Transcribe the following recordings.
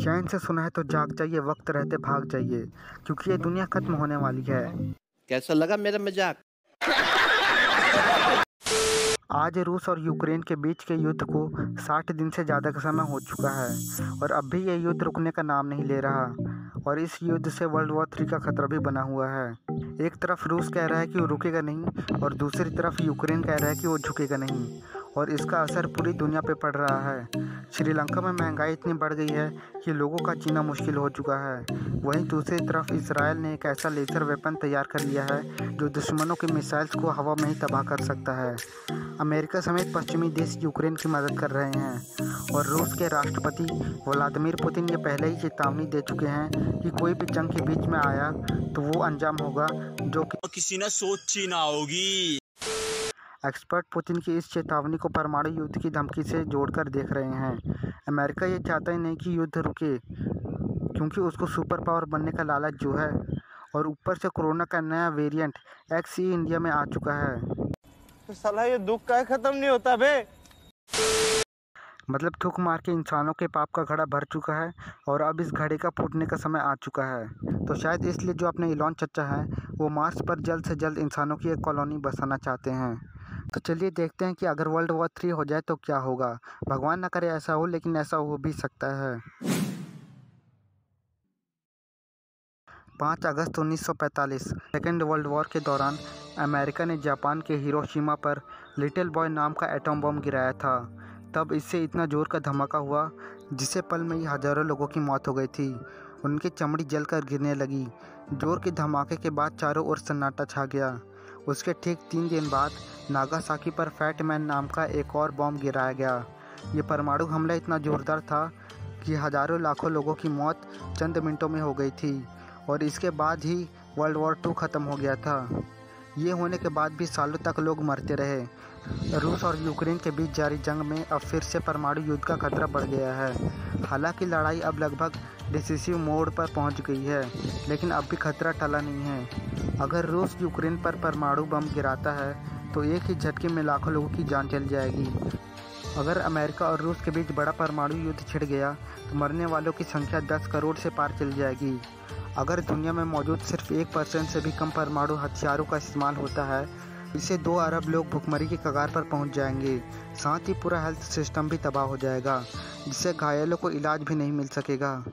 चैन से सुना है तो जाग जाइए, वक्त रहते भाग जाइए, क्योंकि ये दुनिया खत्म होने वाली है। कैसा लगा मेरा मजाक? आज रूस और यूक्रेन के बीच के युद्ध को 60 दिन से ज़्यादा का समय हो चुका है और अब भी ये युद्ध रुकने का नाम नहीं ले रहा। और इस युद्ध से वर्ल्ड वॉर 3 का खतरा भी बना हुआ है। एक तरफ रूस कह रहा है कि वो रुकेगा नहीं और दूसरी तरफ यूक्रेन कह रहा है कि वो झुकेगा नहीं, और इसका असर पूरी दुनिया पे पड़ रहा है। श्रीलंका में महंगाई इतनी बढ़ गई है कि लोगों का जीना मुश्किल हो चुका है। वहीं दूसरी तरफ इसराइल ने एक ऐसा लेज़र वेपन तैयार कर लिया है जो दुश्मनों के मिसाइल्स को हवा में ही तबाह कर सकता है। अमेरिका समेत पश्चिमी देश यूक्रेन की मदद कर रहे हैं और रूस के राष्ट्रपति व्लादिमीर पुतिन ये पहले ही चेतावनी दे चुके हैं कि कोई भी जंग के बीच में आया तो वो अंजाम होगा जो कि किसी ने सोची ना होगी। एक्सपर्ट पुतिन की इस चेतावनी को परमाणु युद्ध की धमकी से जोड़कर देख रहे हैं। अमेरिका ये चाहता ही नहीं कि युद्ध रुके, क्योंकि उसको सुपर पावर बनने का लालच जो है, और ऊपर से कोरोना का नया वेरिएंट XE इंडिया में आ चुका है। तो साला ये दुख का खत्म नहीं होता बे। मतलब थूक मार के इंसानों के पाप का घड़ा भर चुका है और अब इस घड़े का फूटने का समय आ चुका है। तो शायद इसलिए जो अपने इलॉन चच्चा हैं वो मार्स पर जल्द से जल्द इंसानों की एक कॉलोनी बसाना चाहते हैं। तो चलिए देखते हैं कि अगर वर्ल्ड वॉर 3 हो जाए तो क्या होगा। भगवान ना करे ऐसा हो, लेकिन ऐसा हो भी सकता है। 5 अगस्त 1945 सेकेंड वर्ल्ड वॉर के दौरान अमेरिका ने जापान के हिरोशिमा पर लिटिल बॉय नाम का एटम बम गिराया था। तब इससे इतना ज़ोर का धमाका हुआ जिससे पल में ही हज़ारों लोगों की मौत हो गई थी। उनकी चमड़ी जलकर गिरने लगी। ज़ोर के धमाके के बाद चारों ओर सन्नाटा छा गया। उसके ठीक 3 दिन बाद नागासाकी पर फैट मैन नाम का एक और बम गिराया गया। ये परमाणु हमला इतना ज़ोरदार था कि हज़ारों लाखों लोगों की मौत चंद मिनटों में हो गई थी और इसके बाद ही वर्ल्ड वॉर 2 ख़त्म हो गया था। ये होने के बाद भी सालों तक लोग मरते रहे। रूस और यूक्रेन के बीच जारी जंग में अब फिर से परमाणु युद्ध का खतरा बढ़ गया है। हालांकि लड़ाई अब लगभग डिसिसिव मोड पर पहुंच गई है, लेकिन अब भी खतरा टला नहीं है। अगर रूस यूक्रेन पर परमाणु बम गिराता है तो एक ही झटके में लाखों लोगों की जान चली जाएगी। अगर अमेरिका और रूस के बीच बड़ा परमाणु युद्ध छिड़ गया तो मरने वालों की संख्या 10 करोड़ से पार चली जाएगी। अगर दुनिया में मौजूद सिर्फ 1% से भी कम परमाणु हथियारों का इस्तेमाल होता है, इससे 2 अरब लोग भुखमरी की कगार पर पहुंच जाएंगे। साथ ही पूरा हेल्थ सिस्टम भी तबाह हो जाएगा, जिससे घायलों को इलाज भी नहीं मिल सकेगा।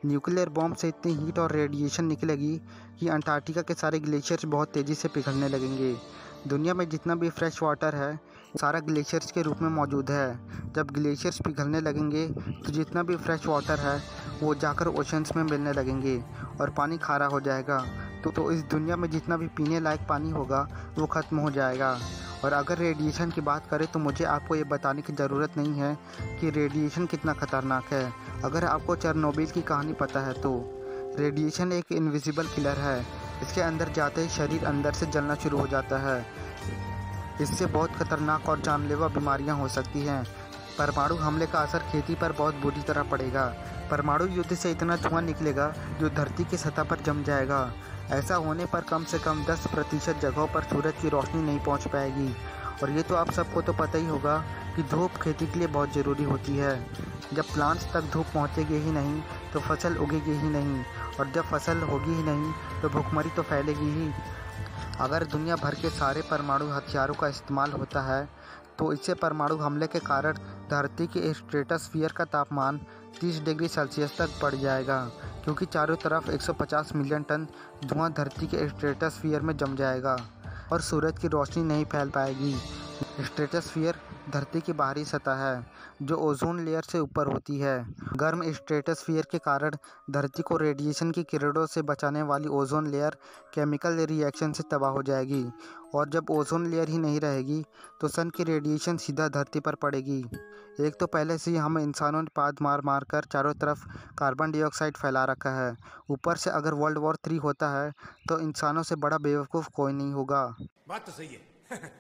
न्यूक्लियर बॉम्ब से इतनी हीट और रेडिएशन निकलेगी कि अंटार्कटिका के सारे ग्लेशियर्स बहुत तेज़ी से पिघलने लगेंगे। दुनिया में जितना भी फ्रेश वाटर है सारा ग्लेशियर्स के रूप में मौजूद है। जब ग्लेशियर्स पिघलने लगेंगे तो जितना भी फ्रेश वाटर है वो जाकर ओशंस में मिलने लगेंगे और पानी खारा हो जाएगा। तो इस दुनिया में जितना भी पीने लायक पानी होगा वो ख़त्म हो जाएगा। और अगर रेडिएशन की बात करें तो मुझे आपको ये बताने की ज़रूरत नहीं है कि रेडिएशन कितना ख़तरनाक है। अगर आपको चेरनोबिल की कहानी पता है तो रेडिएशन एक इनविजिबल किलर है। इसके अंदर जाते ही शरीर अंदर से जलना शुरू हो जाता है। इससे बहुत खतरनाक और जानलेवा बीमारियां हो सकती हैं। परमाणु हमले का असर खेती पर बहुत बुरी तरह पड़ेगा। परमाणु युद्ध से इतना धुआं निकलेगा जो धरती की सतह पर जम जाएगा। ऐसा होने पर कम से कम 10% जगहों पर सूरज की रोशनी नहीं पहुंच पाएगी। और ये तो आप सबको तो पता ही होगा कि धूप खेती के लिए बहुत ज़रूरी होती है। जब प्लांट्स तक धूप पहुंचेगी ही नहीं तो फसल उगेगी ही नहीं, और जब फसल होगी ही नहीं तो भुखमरी तो फैलेगी ही। अगर दुनिया भर के सारे परमाणु हथियारों का इस्तेमाल होता है तो इससे परमाणु हमले के कारण धरती के स्ट्रेटोस्फीयर का तापमान 30 डिग्री सेल्सियस तक बढ़ जाएगा, क्योंकि चारों तरफ 150 मिलियन टन धुआं धरती के स्ट्रेटोस्फीयर में जम जाएगा और सूरज की रोशनी नहीं फैल पाएगी। स्ट्रेटोस्फीयर धरती की बाहरी सतह है जो ओजोन लेयर से ऊपर होती है। गर्म स्ट्रेटोस्फीयर के कारण धरती को रेडिएशन की किरणों से बचाने वाली ओजोन लेयर केमिकल रिएक्शन से तबाह हो जाएगी, और जब ओजोन लेयर ही नहीं रहेगी तो सन की रेडिएशन सीधा धरती पर पड़ेगी। एक तो पहले से ही हम इंसानों ने पाद मार मार कर चारों तरफ कार्बन डाइऑक्साइड फैला रखा है। ऊपर से अगर वर्ल्ड वॉर 3 होता है तो इंसानों से बड़ा बेवकूफ़ कोई नहीं होगा। बात तो सही है।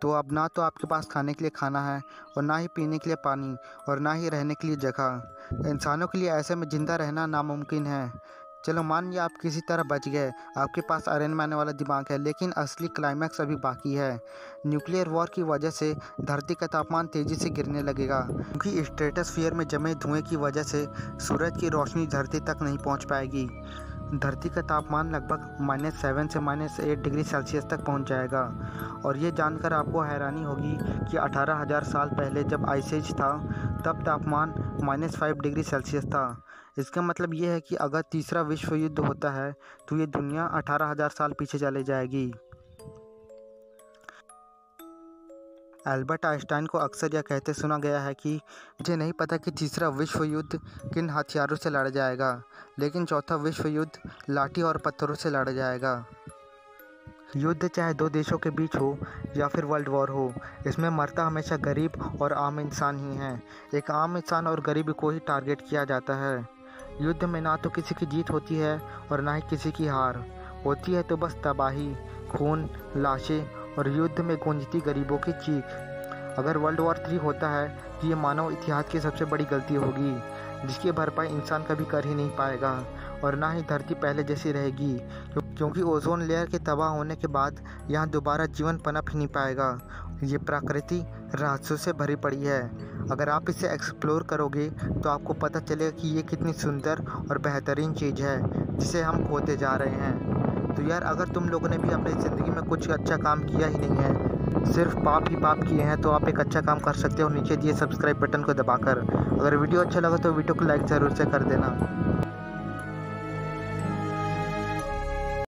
तो अब ना तो आपके पास खाने के लिए खाना है और ना ही पीने के लिए पानी और ना ही रहने के लिए जगह। इंसानों के लिए ऐसे में ज़िंदा रहना नामुमकिन है। चलो मान लिया आप किसी तरह बच गए, आपके पास आयरन मैन वाला दिमाग है, लेकिन असली क्लाइमैक्स अभी बाकी है। न्यूक्लियर वॉर की वजह से धरती का तापमान तेज़ी से गिरने लगेगा, क्योंकि स्ट्रेटोस्फीयर में जमे धुएं की वजह से सूरज की रोशनी धरती तक नहीं पहुंच पाएगी। धरती का तापमान लगभग -7 से -8 डिग्री सेल्सियस तक पहुंच जाएगा। और ये जानकर आपको हैरानी होगी कि 18,000 साल पहले जब आइस एज था तब तापमान -5 डिग्री सेल्सियस था। इसका मतलब ये है कि अगर तीसरा विश्व युद्ध होता है तो ये दुनिया 18,000 साल पीछे चले जाएगी। एल्बर्ट आइंस्टाइन को अक्सर यह कहते सुना गया है कि मुझे नहीं पता कि तीसरा विश्व युद्ध किन हथियारों से लड़ा जाएगा, लेकिन चौथा विश्व युद्ध लाठी और पत्थरों से लड़ा जाएगा। युद्ध चाहे दो देशों के बीच हो या फिर वर्ल्ड वॉर हो, इसमें मरता हमेशा गरीब और आम इंसान ही है। एक आम इंसान और गरीब को ही टारगेट किया जाता है। युद्ध में ना तो किसी की जीत होती है और ना ही किसी की हार होती है, तो बस तबाही, खून, लाशें और युद्ध में गूंजती गरीबों की चीख। अगर वर्ल्ड वॉर 3 होता है तो ये मानव इतिहास की सबसे बड़ी गलती होगी, जिसकी भरपाई इंसान कभी कर ही नहीं पाएगा, और ना ही धरती पहले जैसी रहेगी, क्योंकि ओजोन लेयर के तबाह होने के बाद यहाँ दोबारा जीवन पनप ही नहीं पाएगा। ये प्रकृति रहस्यों से भरी पड़ी है। अगर आप इसे एक्सप्लोर करोगे तो आपको पता चलेगा कि ये कितनी सुंदर और बेहतरीन चीज़ है जिसे हम खोते जा रहे हैं। तो यार, अगर तुम लोगों ने भी अपनी ज़िंदगी में कुछ अच्छा काम किया ही नहीं है, सिर्फ पाप ही पाप किए हैं, तो आप एक अच्छा काम कर सकते हो नीचे दिए सब्सक्राइब बटन को दबाकर। अगर वीडियो अच्छा लगा तो वीडियो को लाइक ज़रूर से कर देना।